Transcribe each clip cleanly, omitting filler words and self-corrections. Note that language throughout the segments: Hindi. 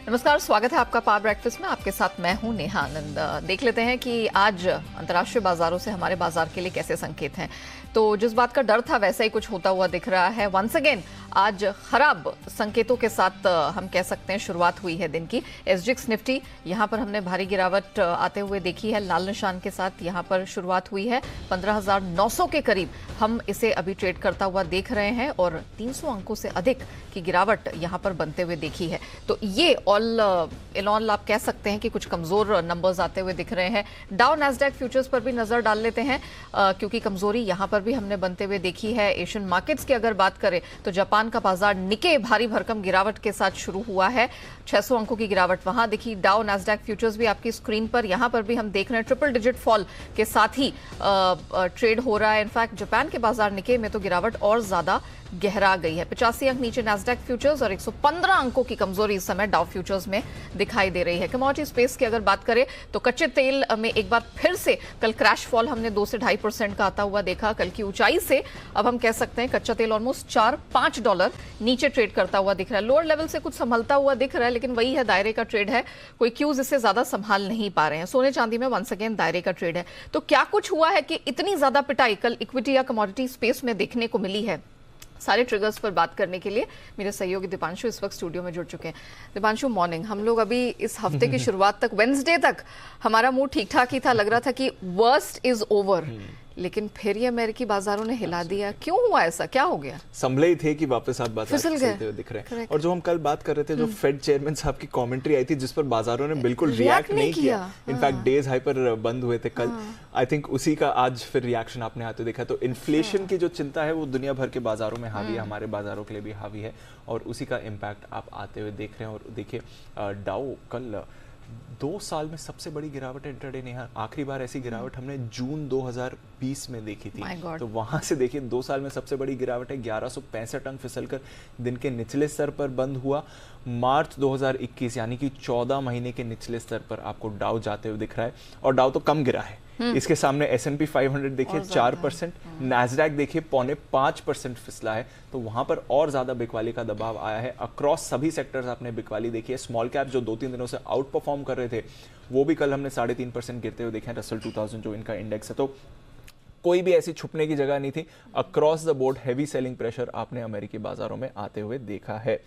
नमस्कार, स्वागत है आपका पावर ब्रेकफास्ट में। आपके साथ मैं हूं नेहा आनंद। देख लेते हैं कि आज अंतर्राष्ट्रीय बाजारों से हमारे बाजार के लिए कैसे संकेत हैं। तो जिस बात का डर था वैसा ही कुछ होता हुआ दिख रहा है। वंस अगेन आज खराब संकेतों के साथ हम कह सकते हैं शुरुआत हुई है दिन की। एसजीएक्स निफ्टी यहां पर हमने भारी गिरावट आते हुए देखी है, लाल निशान के साथ यहां पर शुरुआत हुई है। 15,900 के करीब हम इसे अभी ट्रेड करता हुआ देख रहे हैं और 300 अंकों से अधिक की गिरावट यहां पर बनते हुए देखी है। तो ये ऑल इन ऑल आप कह सकते हैं कि कुछ कमजोर नंबर्स आते हुए दिख रहे हैं। डाउ नैस्डैक फ्यूचर्स पर भी नजर डाल लेते हैं क्योंकि कमजोरी यहां पर भी हमने बनते हुए देखी है। एशियन मार्केट्स की अगर बात करें तो जापान का बाजार निके भारी भरकम गिरावट के साथ शुरू हुआ है, 600 अंकों की गिरावट वहां दिखी। डाउ नैस्डैक फ्यूचर्स भी आपकी स्क्रीन पर, यहां पर भी हम देख रहे हैं ट्रिपल डिजिट फॉल के साथ ही ट्रेड हो रहा है। इनफैक्ट जापान के बाजार निके में तो गिरावट और ज्यादा गहरा गई है। 85 अंक नीचे नैस्डैक फ्यूचर्स और 115 अंकों की कमजोरी इस समय डाउ फ्यूचर्स में दिखाई दे रही है। कमोडिटी स्पेस की अगर बात करें तो कच्चे तेल में एक बार फिर से कल क्रैश फॉल हमने 2 से 2.5% का आता हुआ देखा। कल की ऊंचाई से अब हम कह सकते हैं कच्चा तेल ऑलमोस्ट $4-5 नीचे ट्रेड करता हुआ दिख रहा है। लोअर लेवल से कुछ संभलता हुआ दिख रहा है, लेकिन वही है, दायरे का ट्रेड है, कोई क्यूज इससे ज्यादा संभाल नहीं पा रहे हैं। सोने चांदी में वंस अगेन दायरे का ट्रेड है। तो क्या कुछ हुआ है कि इतनी ज्यादा पिटाई कल इक्विटी या कमोडिटी स्पेस में देखने को मिली है? सारे ट्रिगर्स पर बात करने के लिए मेरे सहयोगी दीपांशु इस वक्त स्टूडियो में जुड़ चुके हैं। दीपांशु, मॉर्निंग। हम लोग अभी इस हफ्ते की शुरुआत तक, वेडनेसडे तक हमारा मूड ठीक ठाक ही था, लग रहा था कि वर्स्ट इज ओवर, लेकिन फिर ये अमेरिकी बाजारों ने हिला दिया। क्यों हुआ ऐसा, क्या हो गया? संभले ही थे कि वापस आप बाजार चलते हुए दिख रहे हैं। और जो हम कल बात कर रहे थे, जो फेड चेयरमैन साहब की कमेंट्री आई थी जिस पर बाजारों ने बिल्कुल रिएक्ट नहीं किया, इनफैक्ट डेज हाई पर बंद हुए थे कल। आई थिंक उसी का आज फिर रिएक्शन आपने आते देखा। तो इन्फ्लेशन की जो चिंता है वो दुनिया भर के बाजारों में हावी है, हमारे बाजारों के लिए भी हावी है और उसी का इम्पैक्ट आप आते हुए देख रहे हैं। और देखिए डाउ कल 2 साल में सबसे बड़ी गिरावट इंट्राडे ने, आखिरी बार ऐसी गिरावट हमने जून 2020 में देखी थी। तो वहां से देखिए 2 साल में सबसे बड़ी गिरावट है। 1165 अंक फिसलकर दिन के निचले स्तर पर बंद हुआ। मार्च 2021 यानी कि 14 महीने के निचले स्तर पर आपको डाउ जाते हुए दिख रहा है और डाउ तो कम गिरा है। इसके सामने S&P 500 देखिए 4%, नैस्डैक देखिए 4.5% फिसला है। तो वहां पर और ज्यादा बिकवाली का दबाव आया है। अक्रॉस सभी सेक्टर्स आपने बिकवाली देखी है। स्मॉल कैप जो 2-3 दिनों से आउट परफॉर्म कर रहे थे वो भी कल हमने 3.5% गिरते हुए देखे हैं। रसल 2000 जो इनका इंडेक्स है, तो कोई भी ऐसी छुपने की जगह नहीं थी। Across the board heavy selling pressure आपने अमेरिकी बाजारों में आते हुए देखा है।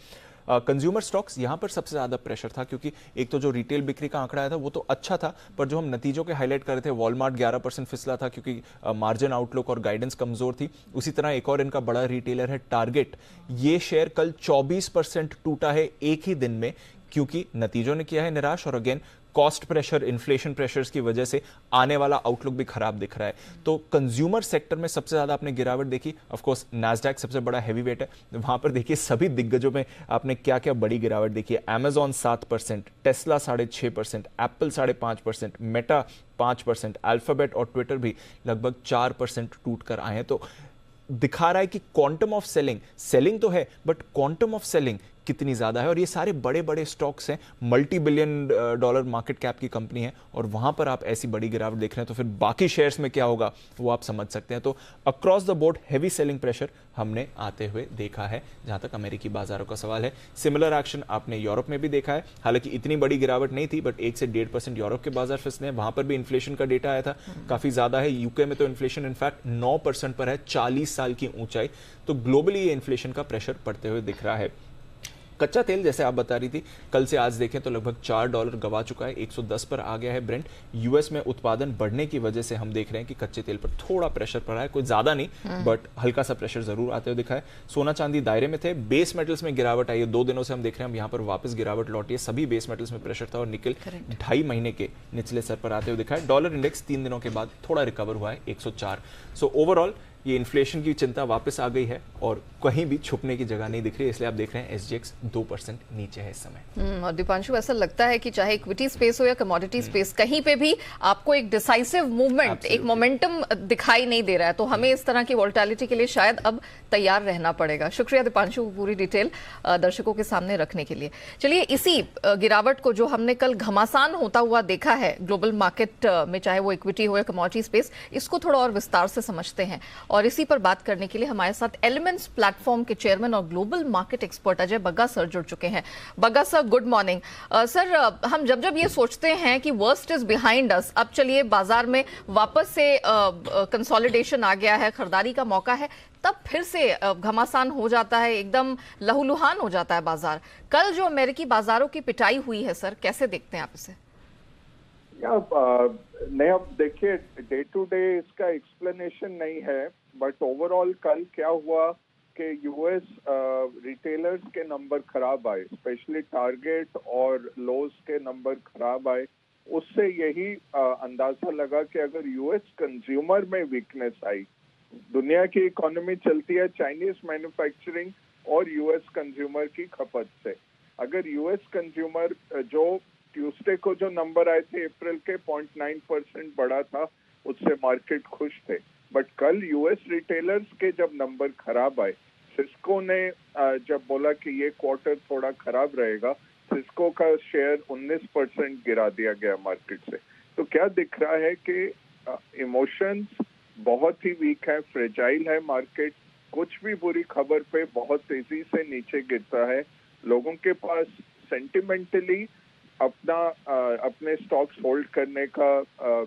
कंज्यूमर स्टॉक्स यहां पर सबसे ज्यादा प्रेशर था क्योंकि एक तो जो रिटेल बिक्री का आंकड़ा आया था वो तो अच्छा था, पर जो हम नतीजों के हाईलाइट कर रहे थे, वॉलमार्ट 11% फिसला था क्योंकि मार्जिन आउटलुक और गाइडेंस कमजोर थी। उसी तरह एक और इनका बड़ा रिटेलर है टारगेट, ये शेयर कल 24% टूटा है एक ही दिन में क्योंकि नतीजों ने किया है निराश और again cost pressure, inflation pressures की वजह से आने वाला आउटलुक भी खराब दिख रहा है। तो कंज्यूमर सेक्टर में सबसे ज्यादा आपने गिरावट देखी। ऑफ कोर्स नैस्डैक सबसे बड़ा हैवी वेट है, वहां पर देखिए सभी दिग्गजों में आपने क्या क्या बड़ी गिरावट देखी है। Amazon 7%, Tesla 6.5%, Apple 5.5%, Meta 5%, alphabet और ट्विटर भी लगभग 4% टूट कर आए हैं। तो दिखा रहा है कि क्वांटम ऑफ सेलिंग तो है, बट क्वांटम ऑफ सेलिंग कितनी ज्यादा है। और ये सारे बड़े बड़े स्टॉक्स हैं, $multi-billion मार्केट कैप की कंपनी है और वहां पर आप ऐसी बड़ी गिरावट देख रहे हैं तो फिर बाकी शेयर्स में क्या होगा वो आप समझ सकते हैं। तो across the board heavy selling pressure हमने आते हुए देखा है जहां तक अमेरिकी बाजारों का सवाल है। सिमिलर एक्शन आपने यूरोप में भी देखा है, हालांकि इतनी बड़ी गिरावट नहीं थी, बट 1 से 1.5% यूरोप के बाजार फिसले हैं। वहां पर भी इन्फ्लेशन का डेटा आया था, काफी ज्यादा है। यूके में तो इन्फ्लेशन इनफैक्ट 9% पर है, 40 साल की ऊंचाई। तो ग्लोबली ये इन्फ्लेशन का प्रेशर पड़ते हुए दिख रहा है। कच्चा तेल जैसे आप बता रही थी, कल से आज देखें तो लगभग $4 गवा चुका है, 110 पर आ गया है ब्रेंट। यूएस में उत्पादन बढ़ने की वजह से हम देख रहे हैं कि कच्चे तेल पर थोड़ा प्रेशर पड़ा है, कोई ज्यादा नहीं बट हल्का सा प्रेशर जरूर आते हुए दिखा है। सोना चांदी दायरे में थे। बेस मेटल्स में गिरावट आई है, 2 दिनों से हम देख रहे हैं, हम यहाँ पर वापस गिरावट लौटी है। सभी बेस मेटल्स में प्रेशर था और निकल 2.5 महीने के निचले स्तर पर आते हुए दिखा है। डॉलर इंडेक्स 3 दिनों के बाद थोड़ा रिकवर हुआ है, 104। सो ओवरऑल ये इन्फ्लेशन की चिंता वापस आ गई है और कहीं भी छुपने की जगह नहीं दिख रही, इसलिए आप देख रहे हैं एसजीएक्स 2% नीचे है इस समय। और दीपांशु, ऐसा लगता है कि चाहे इक्विटी स्पेस हो या कमोडिटी स्पेस, कहीं पे भी आपको एक डिसाइसिव मूवमेंट, एक मोमेंटम दिखाई नहीं दे रहा है। तो हमें इस तरह की वोलेटिलिटी के लिए शायद अब तैयार रहना पड़ेगा। शुक्रिया दीपांशु, पूरी डिटेल दर्शकों के सामने रखने के लिए। चलिए, इसी गिरावट को जो हमने कल घमासान होता हुआ देखा है ग्लोबल मार्केट में, चाहे वो इक्विटी हो या कमोडिटी स्पेस, इसको थोड़ा और विस्तार से समझते हैं और इसी पर बात करने के लिए हमारे साथ एलिमेंट्स प्लेटफॉर्म के चेयरमैन और global market expert Ajay Bagga sir जुड़ चुके हैं। Bagga sir, good morning. Sir, हम जब ये सोचते हैं कि वर्स्ट इज बिहाइंड अस, अब चलिए बाजार में वापस से कंसोलिडेशन आ गया है, खरीदारी का मौका है, तब फिर से घमासान हो जाता है, एकदम लहूलुहान हो जाता है बाजार। कल जो अमेरिकी बाजारों की पिटाई हुई है सर, कैसे देखते हैं आप इसे? नहीं, अब देखिए, डे टू डे इसका एक्सप्लेनेशन नहीं है, बट ओवरऑल कल क्या हुआ कि यूएस रिटेलर्स के नंबर खराब आए, स्पेशली टारगेट और लोज के नंबर खराब आए। उससे यही अंदाजा लगा कि अगर यूएस कंज्यूमर में वीकनेस आई, दुनिया की इकोनॉमी चलती है चाइनीज मैन्युफैक्चरिंग और यूएस कंज्यूमर की खपत से। अगर यूएस कंज्यूमर जो ट्यूसडे को जो नंबर आए थे अप्रैल के 0.9% बढ़ा था, उससे मार्केट खुश थे। बट कल यूएस रिटेलर्स के जब नंबर खराब आए, सिस्को ने जब बोला कि ये क्वार्टर थोड़ा खराब रहेगा, सिस्को का शेयर 19% गिरा दिया गया मार्केट से। तो क्या दिख रहा है कि इमोशंस बहुत ही वीक है, फ्रेजाइल है मार्केट। कुछ भी बुरी खबर पे बहुत तेजी से नीचे गिरता है। लोगों के पास सेंटिमेंटली अपने स्टॉक्स होल्ड करने का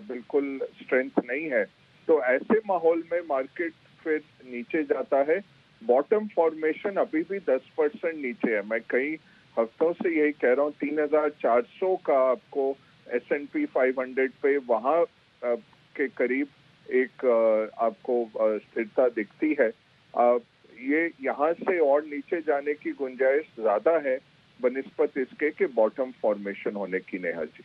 बिल्कुल स्ट्रेंथ नहीं है। तो ऐसे माहौल में मार्केट फिर नीचे जाता है। बॉटम फॉर्मेशन अभी भी 10% नीचे है। मैं कई हफ्तों से यही कह रहा हूँ, 3400 का आपको S&P 500 पे वहां के करीब एक आपको स्थिरता दिखती है। ये यहाँ से और नीचे जाने की गुंजाइश ज्यादा है बनिस्बत इसके कि बॉटम फॉर्मेशन होने की। नेहा जी,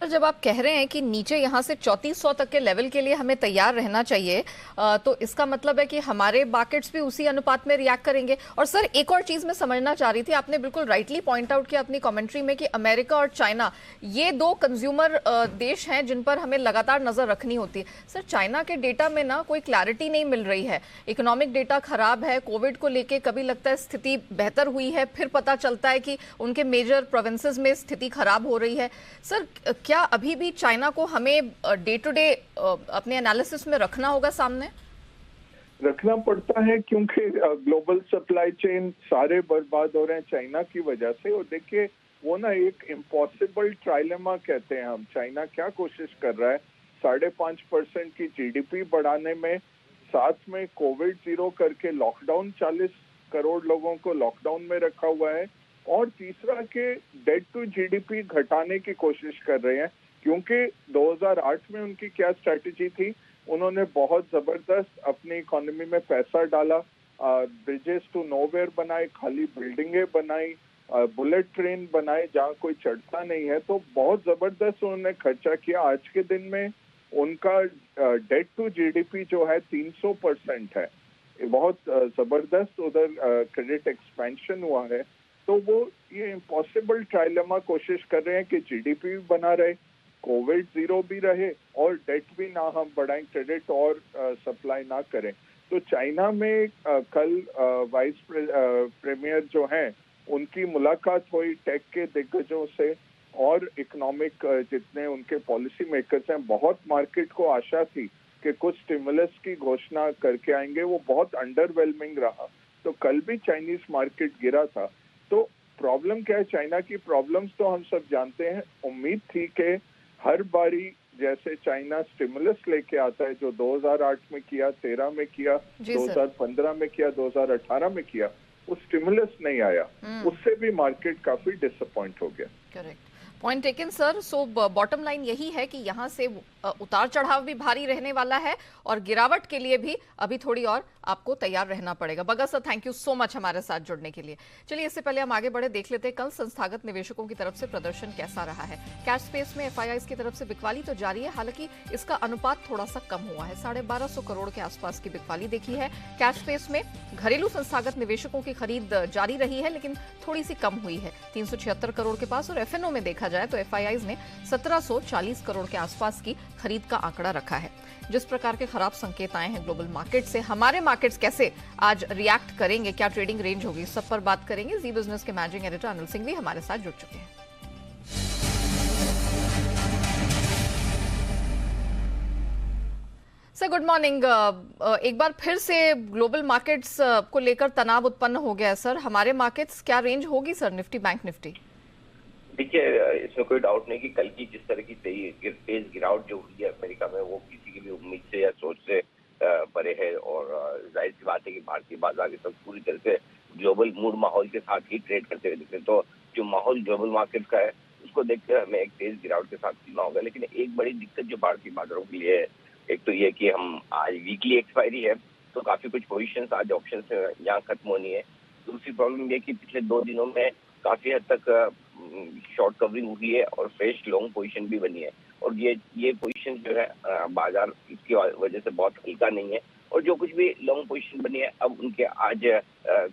जब आप कह रहे हैं कि नीचे यहां से 3400 तक के लेवल के लिए हमें तैयार रहना चाहिए, तो इसका मतलब है कि हमारे मार्केट्स भी उसी अनुपात में रिएक्ट करेंगे। और सर, एक और चीज मैं समझना चाह रही थी, आपने बिल्कुल राइटली पॉइंट आउट किया अपनी कमेंट्री में कि अमेरिका और चाइना ये दो कंज्यूमर देश हैं जिन पर हमें लगातार नजर रखनी होती है। सर, चाइना के डेटा में ना कोई क्लैरिटी नहीं मिल रही है, इकोनॉमिक डेटा खराब है, कोविड को लेकर कभी लगता है स्थिति बेहतर हुई है, फिर पता चलता है कि उनके मेजर प्रोविंसेस में स्थिति खराब हो रही है। सर, क्या अभी भी चाइना को हमें डे टू डे अपने एनालिसिस में रखना होगा, सामने रखना पड़ता है, क्योंकि ग्लोबल सप्लाई चेन सारे बर्बाद हो रहे हैं चाइना की वजह से। और देखिए, वो ना एक इम्पॉसिबल ट्राइलेमा कहते हैं हम। चाइना क्या कोशिश कर रहा है, 5.5% की जीडीपी बढ़ाने में, साथ में कोविड जीरो करके लॉकडाउन, 40 करोड़ लोगों को लॉकडाउन में रखा हुआ है, और तीसरा के डेट टू जीडीपी घटाने की कोशिश कर रहे हैं। क्योंकि 2008 में उनकी क्या स्ट्रैटेजी थी, उन्होंने बहुत जबरदस्त अपनी इकोनॉमी में पैसा डाला, ब्रिजेस टू नोवेयर बनाए, खाली बिल्डिंगें बनाई, बुलेट ट्रेन बनाए जहाँ कोई चढ़ता नहीं है। तो बहुत जबरदस्त उन्होंने खर्चा किया। आज के दिन में उनका डेट टू जीडीपी जो है 300% है, बहुत जबरदस्त उधर क्रेडिट एक्सपेंशन हुआ है। तो वो ये इम्पॉसिबल ट्राइलेमा कोशिश कर रहे हैं कि जीडीपी भी बना रहे, कोविड जीरो भी रहे, और डेट भी ना हम बढ़ाएं, क्रेडिट और सप्लाई ना करें। तो चाइना में कल वाइस प्रीमियर जो हैं, उनकी मुलाकात हुई टेक के दिग्गजों से और इकोनॉमिक जितने उनके पॉलिसी मेकर्स हैं। बहुत मार्केट को आशा थी कि कुछ स्टिमुलस की घोषणा करके आएंगे, वो बहुत अंडरवेलमिंग रहा। तो कल भी चाइनीज मार्केट गिरा था। तो प्रॉब्लम क्या है, चाइना की प्रॉब्लम्स तो हम सब जानते हैं। उम्मीद थी कि हर बारी जैसे चाइना स्टिमुलस लेके आता है, जो 2008 में किया, 13 में किया, 2015 में किया, 2018 में किया, वो स्टिमुलस नहीं आया। उससे भी मार्केट काफी डिसअपॉइंट हो गया। Correct, point taken sir. So bottom line यही है कि यहाँ से उतार चढ़ाव भी भारी रहने वाला है और गिरावट के लिए भी अभी थोड़ी और आपको तैयार रहना पड़ेगा। Bagga sir, thank you so much हमारे साथ जुड़ने के लिए। चलिए, इससे पहले हम आगे बढ़े, देख लेते हैं कल संस्थागत निवेशकों की तरफ से प्रदर्शन कैसा रहा है। कैश स्पेस में एफआईआईज की तरफ से बिकवाली तो जारी है, हालांकि इसका अनुपात थोड़ा सा कम हुआ है, 1250 करोड़ के आसपास की बिकवाली देखी है। कैश स्पेस में घरेलू संस्थागत निवेशकों की खरीद जारी रही है, लेकिन थोड़ी सी कम हुई है, 376 करोड़ के पास। और एफएनओ में देखा जाए तो एफआईआईज ने 1740 करोड़ के आसपास की खरीद का आंकड़ा रखा है। जिस प्रकार के खराब संकेत आए हैं ग्लोबल मार्केट से, हमारे मार्केट्स कैसे आज रिएक्ट करेंगे, क्या ट्रेडिंग रेंज होगी, सब पर बात करेंगे। जी बिजनेस के मैनेजिंग एडिटर अनिल सिंह भी हमारे साथ जुड़ चुके हैं। Sir good morning. एक बार फिर से ग्लोबल मार्केट्स को लेकर तनाव उत्पन्न हो गया है सर। हमारे मार्केट्स क्या रेंज होगी सर, निफ्टी बैंक निफ्टी? देखिए, इसमें कोई डाउट नहीं कि कल की जिस तरह की तेज गिरावट जो हुई है अमेरिका में, वो किसी की भी उम्मीद से या सोच से परे है। और जाहिर सी बात है कि भारतीय बाजार के सब पूरी तरह से ग्लोबल मूड माहौल के साथ ही ट्रेड करते हुए दिखते हैं। तो जो माहौल ग्लोबल मार्केट का है उसको देखकर हमें एक तेज गिरावट के साथ चलना होगा। लेकिन एक बड़ी दिक्कत जो भारतीय बाजारों के लिए है, एक तो ये कि हम आज वीकली एक्सपायरी है, तो काफी कुछ पोजीशंस आज ऑप्शन से यहाँ खत्म होनी है। दूसरी प्रॉब्लम ये कि पिछले 2 दिनों में काफी हद तक शॉर्ट कवरिंग हुई है और फ्रेश लॉन्ग पोजीशन भी बनी है। और ये पोजीशन जो है बाजार इसकी वजह से बहुत हल्का नहीं है। और जो कुछ भी लॉन्ग पोजीशन बनी है, अब उनके आज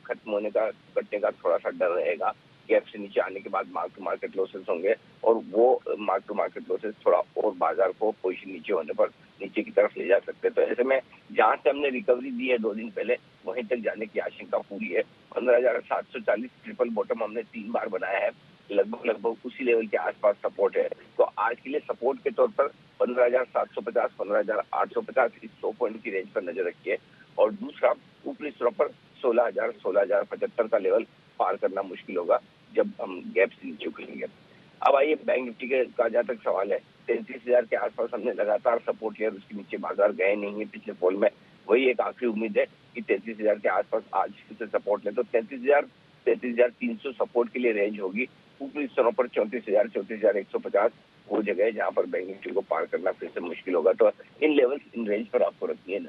खत्म होने का, कटने का थोड़ा सा डर रहेगा। गैप से नीचे आने के बाद मार्क टू मार्केट लॉसेस होंगे और वो मार्क टू मार्केट लॉसेस थोड़ा और बाजार को पोजीशन नीचे होने पर नीचे की तरफ ले जा सकते हैं। तो ऐसे में जहां से हमने रिकवरी दी है 2 दिन पहले, वहीं तक जाने की आशंका पूरी है। 15,740 ट्रिपल बॉटम हमने 3 बार बनाया है, लगभग उसी लेवल के आसपास सपोर्ट है। तो आज के लिए सपोर्ट के तौर पर 15,750, 15,850 इस 100 पॉइंट की रेंज पर नजर रखिए। और दूसरा ऊपरी स्तर पर 16,000, 16,075 का लेवल पार करना मुश्किल होगा जब हम गैप से नीचे उतरेंगे। अब आइए बैंक निफ्टी का जहाँ तक सवाल है, 33,000 के आसपास हमने लगातार सपोर्ट लिया, उसके नीचे बाजार गए नहीं है पिछले पोल में। वही एक आखिरी उम्मीद है कि 33,000 के आसपास आज फिर से सपोर्ट ले, तो 33,300 सपोर्ट के लिए रेंज होगी। ऊपरी स्तरों पर 34,000, 34,150 वो जगह है जहाँ पर बैंक निफ्टी को पार करना फिर से मुश्किल होगा। तो इन लेवल्स, इन रेंज पर आपको रखनी है।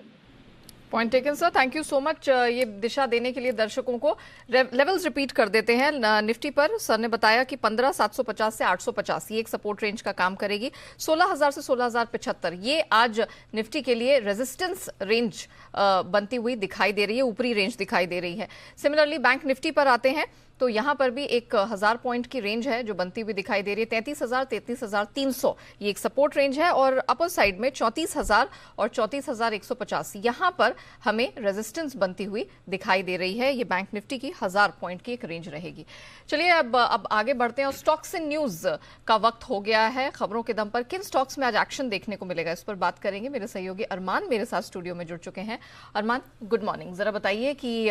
Point taken sir, thank you so much. ये दिशा देने के लिए दर्शकों को लेवल्स रिपीट कर देते हैं। निफ्टी पर सर ने बताया कि 15,750 से 850 ये एक सपोर्ट रेंज का काम करेगी। 16,000 से 16,075 ये आज निफ्टी के लिए रेजिस्टेंस रेंज बनती हुई दिखाई दे रही है, ऊपरी रेंज दिखाई दे रही है। सिमिलरली बैंक निफ्टी पर आते हैं तो यहां पर भी 1,000 पॉइंट की रेंज है जो बनती हुई दिखाई दे रही है। 33,000, 33,300 ये एक सपोर्ट रेंज है और अपर साइड में 34,000 और 34,150 यहां पर हमें रेजिस्टेंस बनती हुई दिखाई दे रही है। ये बैंक निफ्टी की 1,000 पॉइंट की एक रेंज रहेगी। चलिए अब आगे बढ़ते हैं और स्टॉक्स इन न्यूज का वक्त हो गया है। खबरों के दम पर किन स्टॉक्स में आज एक्शन देखने को मिलेगा, इस पर बात करेंगे। मेरे सहयोगी अरमान मेरे साथ स्टूडियो में जुड़ चुके हैं। अरमान गुड मॉर्निंग, जरा बताइए कि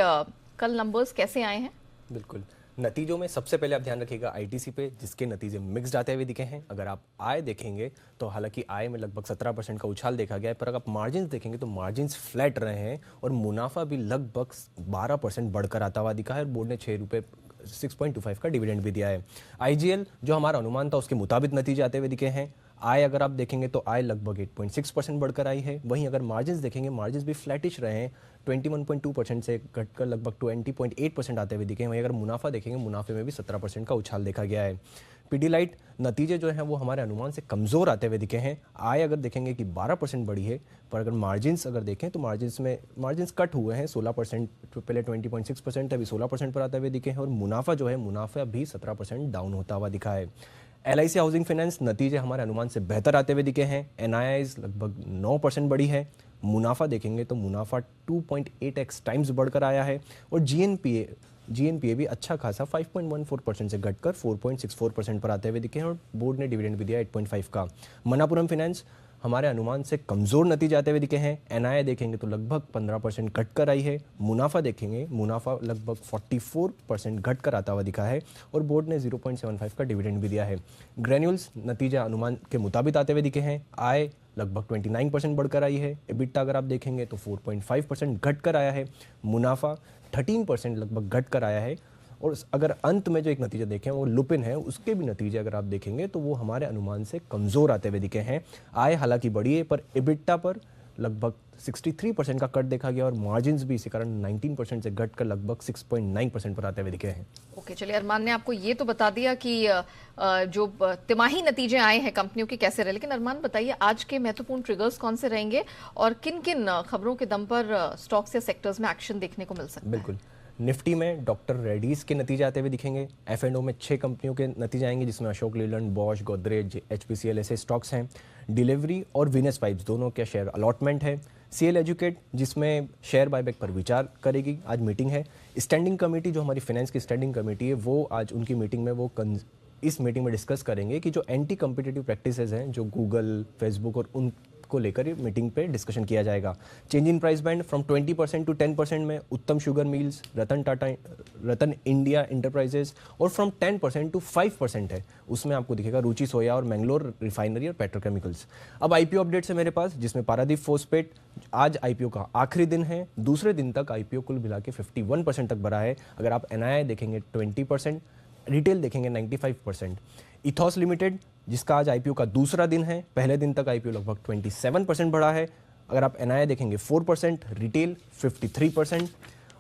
कल नंबर्स कैसे आए हैं? बिल्कुल, नतीजों में सबसे पहले आप ध्यान रखिएगा आईटीसी पे, जिसके नतीजे मिक्स्ड आते हुए दिखे हैं। अगर आप आय देखेंगे तो हालांकि आय में लगभग 17% का उछाल देखा गया है, पर अगर आप मार्जिन देखेंगे तो मार्जिन फ्लैट रहे हैं और मुनाफा भी लगभग 12% बढ़कर आता हुआ दिखा है। बोर्ड ने 6.25 का डिविडेंड भी दिया है। आईजीएल जो हमारा अनुमान था उसके मुताबिक नतीजे आते हुए दिखे हैं। आय अगर आप देखेंगे तो आय लगभग 8.6% बढ़कर आई है। वहीं अगर मार्जिन्स देखेंगे, मार्जिन्स भी फ्लैटिश रहे हैं, 21.2% से घटकर लगभग 20.8% आते हुए दिखे हैं। वहीं अगर मुनाफा देखेंगे, मुनाफे में भी 17% का उछाल देखा गया है। पीडीलाइट नतीजे जो हैं वो हमारे अनुमान से कमज़ोर आते हुए दिखे हैं। आय अगर देखेंगे कि 12% बढ़ी है, पर अगर मार्जिन्स अगर देखें तो मार्जिन्स कट हुए हैं 16%, पहले 20.6% अभी 16% पर आते हुए दिखे हैं। और मुनाफा जो है, मुनाफा भी 17% डाउन होता हुआ दिखा है। एलआईसी हाउसिंग फाइनेंस नतीजे हमारे अनुमान से बेहतर आते हुए दिखे हैं। एनआईआईज लगभग 9% बढ़ी है। मुनाफा देखेंगे तो मुनाफा 2.8x टाइम्स बढ़कर आया है। और जीएनपीए भी अच्छा खासा 5.14% से घटकर 4.64% पर आते हुए दिखे हैं। और बोर्ड ने डिविडेंड भी दिया 8.5 का। मनापुरम फाइनेंस हमारे अनुमान से कमज़ोर नतीजे आते हुए दिखे हैं। एनआईआई देखेंगे तो लगभग 15% घटकर आई है। मुनाफा देखेंगे, मुनाफा लगभग 44% घटकर आता हुआ दिखा है। और बोर्ड ने 0.75 का डिविडेंड भी दिया है। ग्रेन्यूल्स नतीजे अनुमान के मुताबिक आते हुए दिखे हैं। आय लगभग 29% बढ़कर आई है। एबिटा अगर आप देखेंगे तो 4.5% घटकर आया है। मुनाफा 13% लगभग घटकर आया है। और अगर अंत में जो एक नतीजा देखें वो लुपिन है, उसके भी नतीजे अगर आप देखेंगे तो वो हमारे अनुमान से कमज़ोर आते हुए दिखे हैं। आय हालांकि बढ़ी है, पर एबिटा पर लगभग 63% का कट देखा गया और मार्जिन्स भी इसी कारण 19% से घटकर लगभग 6.9% पर आते हुए दिखे हैं। ओके, चलिए अरमान ने आपको ये तो बता दिया कि जो तिमाही नतीजे आए हैं कंपनियों के कैसे रहे, लेकिन अरमान बताइए आज के महत्वपूर्ण ट्रिगर्स कौन से रहेंगे और किन किन खबरों के दम पर स्टॉक्स या सेक्टर्स में एक्शन देखने को मिल सकता है? बिल्कुल, निफ्टी में डॉक्टर रेड्डीज के नतीजे आते हुए दिखेंगे। एफ&ओ में 6 कंपनियों के नतीजे आएंगे, जिसमें अशोक लीलैंड, बॉश, गोदरेज, एचपीसीएल ऐसे स्टॉक्स हैं। डिलीवरी और वीनस पाइप्स दोनों के शेयर अलॉटमेंट है। सीएल एजुकेट जिसमें शेयर बायबैक पर विचार करेगी, आज मीटिंग है। स्टैंडिंग कमेटी जो हमारी फाइनेंस की स्टैंडिंग कमेटी है, वो आज उनकी मीटिंग में इस मीटिंग में डिस्कस करेंगे कि जो एंटी कम्पिटिटिव प्रैक्टिसेस हैं जो गूगल, फेसबुक और को लेकर मीटिंग पे डिस्कशन किया जाएगा। Change in price band from 20% to 10% में Uttam Sugar Mills, Ratan India Enterprises, और फ्रॉम 10% टू 5% है, उसमें आपको दिखेगा रुचि सोया और मैंगलोर रिफाइनरी और पेट्रोकेमिकल्स। अब आईपीओ अपडेट्स है मेरे पास, जिसमें पारादीप फोस्पेट, आज आईपीओ का आखिरी दिन है, दूसरे दिन तक आईपीओ कुल मिला के 51% तक बढ़ा है। अगर आप एनआईआई देखेंगे 20%, रिटेल देखेंगे 95%। इथॉस लिमिटेड, जिसका आज आईपीओ का दूसरा दिन है, पहले दिन तक आईपीओ लगभग 27% बढ़ा है। अगर आप एनआईआई देखेंगे 4%, रिटेल 53%।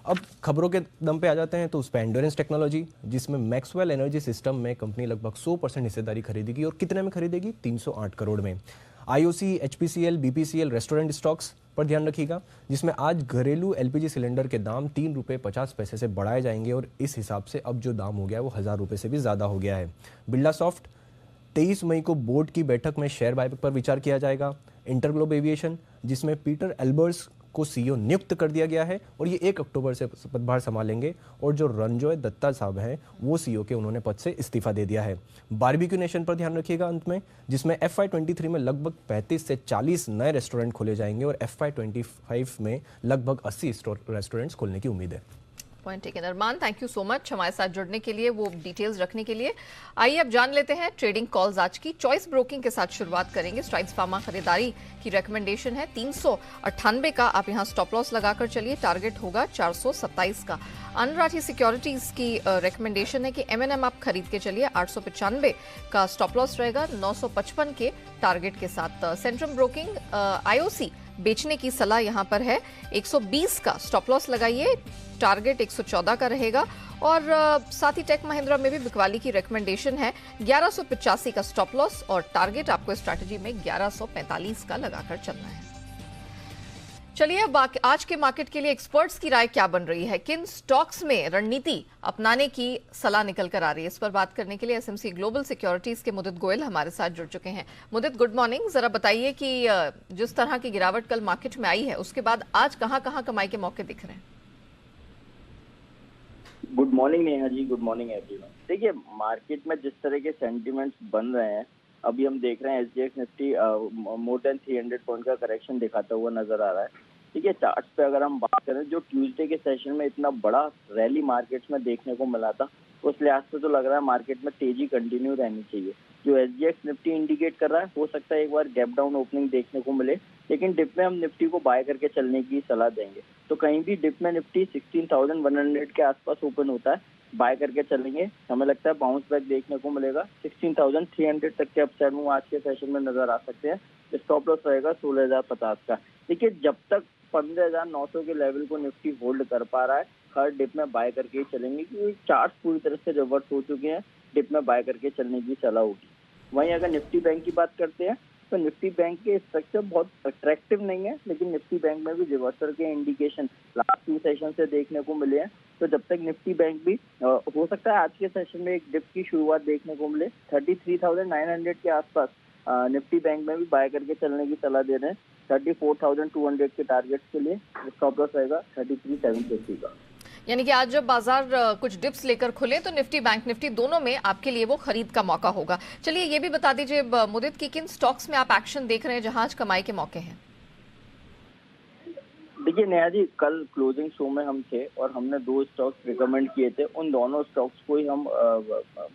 अब खबरों के दम पे आ जाते हैं तो उस पर एंड्योरेंस टेक्नोलॉजी, जिसमें मैक्सवेल एनर्जी सिस्टम में कंपनी लगभग 100% हिस्सेदारी खरीदेगी, और कितने में खरीदेगी? 308 करोड़ में। IOC, HPCL, BPCL restaurant stocks पर ध्यान रखिएगा, जिसमें आज घरेलू एलपीजी सिलेंडर के दाम 3 रुपये 50 पैसे से बढ़ाए जाएंगे, और इस हिसाब से अब जो दाम हो गया है वो 1000 रुपये से भी ज़्यादा हो गया है। बिरला सॉफ्ट, 23 मई को बोर्ड की बैठक में शेयर बायबैक पर विचार किया जाएगा। इंटरग्लोब एविएशन, जिसमें पीटर एल्बर्स को सीईओ नियुक्त कर दिया गया है, और ये 1 अक्टूबर से पदभार संभालेंगे, और जो रणजोय दत्ता साहब हैं वो सीईओ के उन्होंने पद से इस्तीफा दे दिया है। बारबेक्यू नेशन पर ध्यान रखिएगा अंत में, जिसमें FY23 में लगभग 35 से 40 नए रेस्टोरेंट खोले जाएंगे, और FY25 में लगभग 80 रेस्टोरेंट्स खोलने की उम्मीद है। Point taken Arman, thank you so much हमारे साथ जुड़ने के लिए, वो डिटेल्स रखने के लिए। आइए अब जान लेते हैं ट्रेडिंग कॉल्स आज की। चॉइस ब्रोकिंग के साथ शुरुआत करेंगे। स्ट्राइड्स फार्मा खरीदारी की रेकमेंडेशन है 398 का, आप यहां स्टॉप लॉस लगाकर चलिए, टारगेट होगा 427 का। अनराठी सिक्योरिटीज की रेकमेंडेशन है कि M&M आप खरीद के चलिए, 895 का स्टॉप लॉस रहेगा, 955 के टारगेट के साथ। सेंट्रम ब्रोकिंग IOC बेचने की सलाह यहां पर है, 120 का स्टॉप लॉस लगाइए, टारगेट 114 का रहेगा। और साथ ही टेक महिंद्रा में भी बिकवाली की रेकमेंडेशन है, 1185 का स्टॉप लॉस, और टारगेट आपको स्ट्रैटेजी में 1145 का लगाकर चलना है। चलिए अब आज के मार्केट के लिए एक्सपर्ट्स की राय क्या बन रही है, किन स्टॉक्स में रणनीति अपनाने की सलाह निकल कर आ रही है, इस पर बात करने के लिए एसएमसी ग्लोबल सिक्योरिटीज के मुदित गोयल हमारे साथ जुड़ चुके हैं। मुदित, गुड मॉर्निंग। जरा बताइए कि जिस तरह की गिरावट कल मार्केट में आई है, उसके बाद आज कहां कमाई के मौके दिख रहे हैं? Good morning Neha ji, good morning everyone. देखिए, मार्केट में जिस तरह के सेंटिमेंट्स बन रहे हैं, अभी हम देख रहे हैं SGX Nifty more than 300 point का करेक्शन दिखाता हुआ नजर आ रहा है। ठीक है, चार्ट्स पे अगर हम बात करें, जो ट्यूसडे के सेशन में इतना बड़ा रैली मार्केट्स में देखने को मिला था, उस लिहाज से तो लग रहा है मार्केट में तेजी कंटिन्यू रहनी चाहिए। जो SGX निफ्टी इंडिकेट कर रहा है, हो सकता है एक बार गैप डाउन ओपनिंग देखने को मिले, लेकिन डिप में हम निफ्टी को बाय करके चलने की सलाह देंगे। तो कहीं भी डिप में निफ्टी 16,100 के आसपास ओपन होता है, बाय करके चलेंगे, हमें लगता है बाउंस बैक देखने को मिलेगा। 16,300 तक के अपसाइड मूव आज के सेशन में नजर आ सकते हैं। स्टॉप लॉस रहेगा 16,050 का। देखिए, जब तक 15,900 के लेवल को निफ्टी होल्ड कर पा रहा है, हर डिप में बाय करके ही चलेंगे, क्योंकि चार्ट पूरी तरह से रिवर्स हो चुके हैं, डिप में बाय करके चलने की सलाह होगी। वहीं अगर निफ्टी बैंक की बात करते हैं, तो निफ्टी बैंक के स्ट्रक्चर बहुत अट्रैक्टिव नहीं है, लेकिन निफ्टी बैंक में भी रिवर्सल के इंडिकेशन लास्ट 2 सेशन से देखने को मिले हैं। तो जब तक निफ्टी बैंक भी हो सकता है आज के सेशन में एक डिप की शुरुआत देखने को मिले, 33,900 के आसपास निफ्टी बैंक में भी बाय करके चलने की सलाह दे रहे हैं। 34,200 के टारगेट के लिए स्टॉप लॉस रहेगा 33,750 का। यानी कि आज जब बाजार कुछ डिप्स लेकर खुले, तो निफ्टी बैंक निफ्टी दोनों में आपके लिए वो खरीद का मौका होगा। चलिए ये भी बता दीजिए मुदित की किन स्टॉक्स में आप एक्शन देख रहे हैं जहां आज कमाई के मौके हैं? देखिए नेहा जी, कल क्लोजिंग शो में हम थे और हमने 2 स्टॉक्स रिकमेंड किए थे, उन दोनों स्टॉक्स को ही हम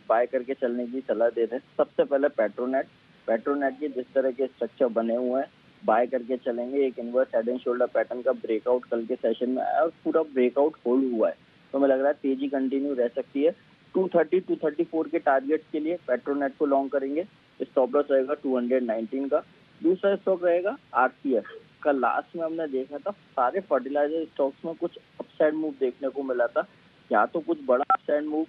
बाय करके चलने की सलाह दे रहे हैं। सबसे पहले पेट्रोनेट के जिस तरह के स्ट्रक्चर बने हुए हैं, बाय करके चलेंगे। एक inverse head and shoulder pattern का ब्रेकआउट कल के सेशन में आया और पूरा ब्रेकआउट होल्ड हुआ है, तो हमें लग रहा है तेजी कंटिन्यू रह सकती है। 230-234 के टारगेट के लिए पेट्रोनेट को लॉन्ग करेंगे, स्टॉप लॉस रहेगा 219 का। दूसरा स्टॉक रहेगा RCF। कल लास्ट में हमने देखा था सारे फर्टिलाइजर स्टॉक्स में कुछ अपसाइड मूव देखने को मिला था, या तो कुछ बड़ा अपसाइड मूव,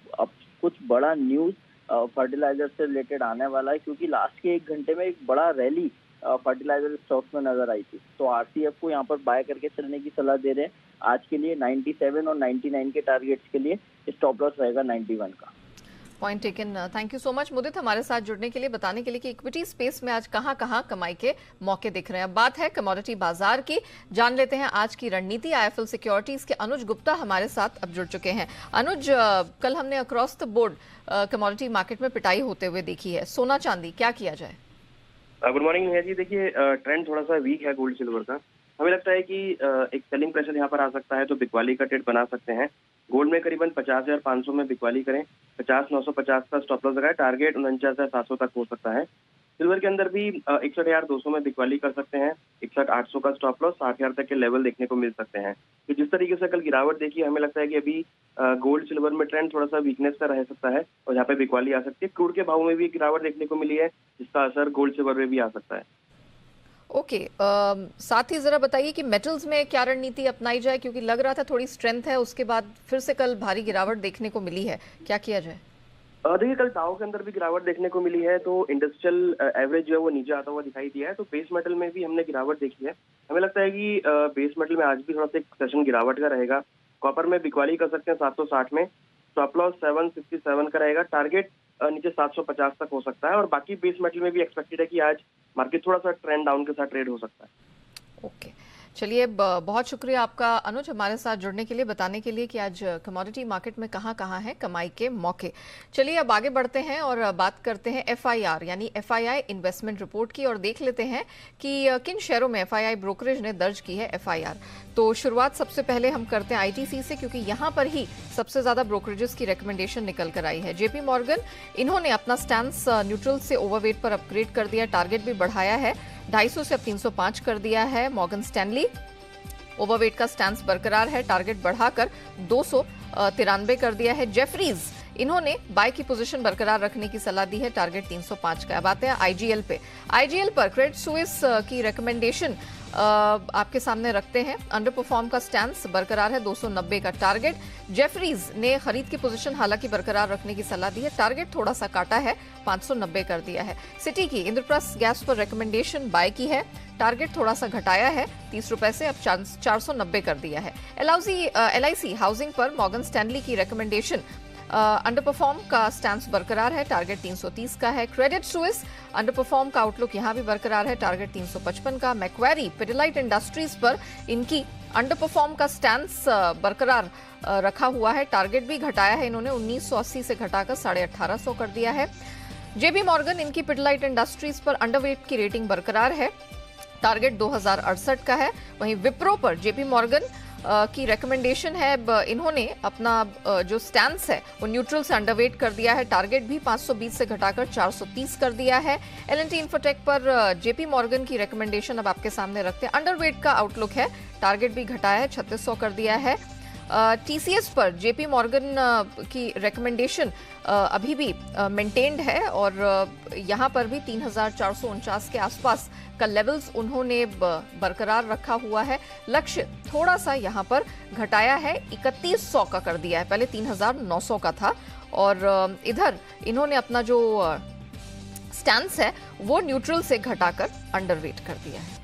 कुछ बड़ा न्यूज फर्टिलाइजर से रिलेटेड आने वाला है, क्योंकि लास्ट के 1 घंटे में एक बड़ा रैली फर्टिलाइजर स्टॉक्स में नजर आई थी। तो RCF को यहाँ पर बाय करके चलने की सलाह दे रहे हैं आज के लिए। 97 और 99 के टारगेट्स के लिए स्टॉप लॉस रहेगा 91 का। Point taken. Thank you so much Mudit हमारे साथ जुड़ने के लिए, बताने के लिए कि इक्विटी स्पेस में आज कहां कमाई के मौके दिख रहे हैं। अब बात है कमोडिटी बाजार की, जान लेते हैं आज की रणनीति। IIFL सिक्योरिटीज के अनुज गुप्ता हमारे साथ अब जुड़ चुके हैं। अनुज, कल हमने across the board commodity market में पिटाई होते हुए देखी है, सोना चांदी क्या किया जाए? Good morning Neha ji. देखिए ट्रेंड थोड़ा सा वीक है गोल्ड सिल्वर का। हमें लगता है कि एक सेलिंग प्रेशर यहाँ पर आ सकता है, तो बिकवाली का ट्रेड बना सकते हैं। गोल्ड में करीबन 50,500 में बिकवाली करें, 50,950 का स्टॉप लॉस लगाए, टारगेट 49,700 तक हो सकता है। सिल्वर के अंदर भी 61,200 में बिकवाली कर सकते हैं, 61,800 का स्टॉप लॉस, 60,000 तक के लेवल देखने को मिल सकते हैं। तो जिस तरीके से कल गिरावट देखी, हमें लगता है कि अभी गोल्ड सिल्वर में ट्रेंड थोड़ा सा वीकनेस का रह सकता है और यहाँ पे बिकवाली आ सकती है। क्रूड के भाव में भी गिरावट देखने को मिली है, जिसका असर गोल्ड सिल्वर में भी आ सकता है। ओके साथ ही जरा बताइए कि मेटल्स में क्या रणनीति अपनाई जाए, क्योंकि लग रहा था थोड़ी स्ट्रेंथ है, उसके बाद फिर से कल भारी गिरावट देखने को मिली है, क्या किया जाए? देखिए कल डाउ के अंदर भी गिरावट देखने को मिली है, तो इंडस्ट्रियल एवरेज जो है वो नीचे आता हुआ दिखाई दिया है। तो बेस मेटल में भी हमने गिरावट देखी है। हमें लगता है कि बेस मेटल में आज भी थोड़ा सा एक सेशन गिरावट का रहेगा। कॉपर में बिकवाली कर सकते हैं 760 में, स्टॉप लॉस 767 का रहेगा, टारगेट नीचे 750 तक हो सकता है। और बाकी बेस मेटल में भी एक्सपेक्टेड है कि आज मार्केट थोड़ा सा ट्रेंड डाउन के साथ ट्रेड हो सकता है। ओके चलिए, बहुत शुक्रिया आपका अनुज हमारे साथ जुड़ने के लिए, बताने के लिए कि आज कमोडिटी मार्केट में कहां है कमाई के मौके। चलिए अब आगे बढ़ते हैं और बात करते हैं FIR यानी FII इन्वेस्टमेंट रिपोर्ट की, और देख लेते हैं कि किन शेयरों में FII ब्रोकरेज ने दर्ज की है FIR। तो शुरुआत सबसे पहले हम करते हैं ITC से, क्योंकि यहां पर ही सबसे ज्यादा ब्रोकरेजेस की रिकमेंडेशन निकल कर आई है। JP मॉर्गन इन्होंने अपना स्टैंस न्यूट्रल से ओवरवेट पर अपग्रेड कर दिया, टारगेट भी बढ़ाया है, 250 से अब 305 कर दिया है। मॉर्गन स्टैनली ओवरवेट का स्टैंस बरकरार है, टारगेट बढ़ाकर 293 कर दिया है। जेफरीज इन्होंने बाय की पोजीशन बरकरार रखने की सलाह दी है, टारगेट 305 का। अब आते हैं IGL पे। IGL पर क्रेडिट स्विस की रिकमेंडेशन आपके सामने रखते हैं। अंडर परफॉर्म का स्टैंस बरकरार है, 290 का टारगेट। जेफरीज ने खरीद की पोजीशन हालांकि बरकरार रखने की सलाह दी है, टारगेट थोड़ा सा काटा है, 590 कर दिया है। सिटी की इंद्रप्रस्थ गैस पर रिकमेंडेशन बाय की है, टारगेट थोड़ा सा घटाया है, 30 रुपए से अब 490 कर दिया है। LIC हाउसिंग पर मॉर्गन स्टैनली की रिकमेंडेशन अंडर परफॉर्म का स्टैंस बरकरार है, टारगेट 330 का है। क्रेडिट स्विस अंडर परफॉर्म का आउटलुक यहां भी बरकरार है, टारगेट 355 का। मैक्वेरी पिडिलाइट इंडस्ट्रीज पर इनकी अंडर परफॉर्म का स्टैंस बरकरार रखा हुआ है, टारगेट भी घटाया है इन्होंने, 1980 से घटाकर 1850 कर दिया है। JP मॉर्गन इनकी पिडिलाइट इंडस्ट्रीज पर अंडरवेट की रेटिंग बरकरार है, टारगेट 2068 का है। वहीं विप्रो पर JP मॉर्गन की रिकमेंडेशन है, इन्होंने अपना जो स्टैंस है वो न्यूट्रल से अंडरवेट कर दिया है, टारगेट भी 520 से घटाकर 430 कर दिया है। L&T इन्फोटेक पर JP मॉर्गन की रिकमेंडेशन अब आपके सामने रखते हैं, अंडरवेट का आउटलुक है, टारगेट भी घटाया है, 3600 कर दिया है। TCS पर JP मॉर्गन की रिकमेंडेशन अभी भी मेंटेन्ड है और यहाँ पर भी 3,449 के आसपास का लेवल्स उन्होंने बरकरार रखा हुआ है। लक्ष्य थोड़ा सा यहाँ पर घटाया है, 3100 का कर दिया है, पहले 3,900 का था। और इधर इन्होंने अपना जो स्टैंस है वो न्यूट्रल से घटाकर अंडरवेट कर दिया है।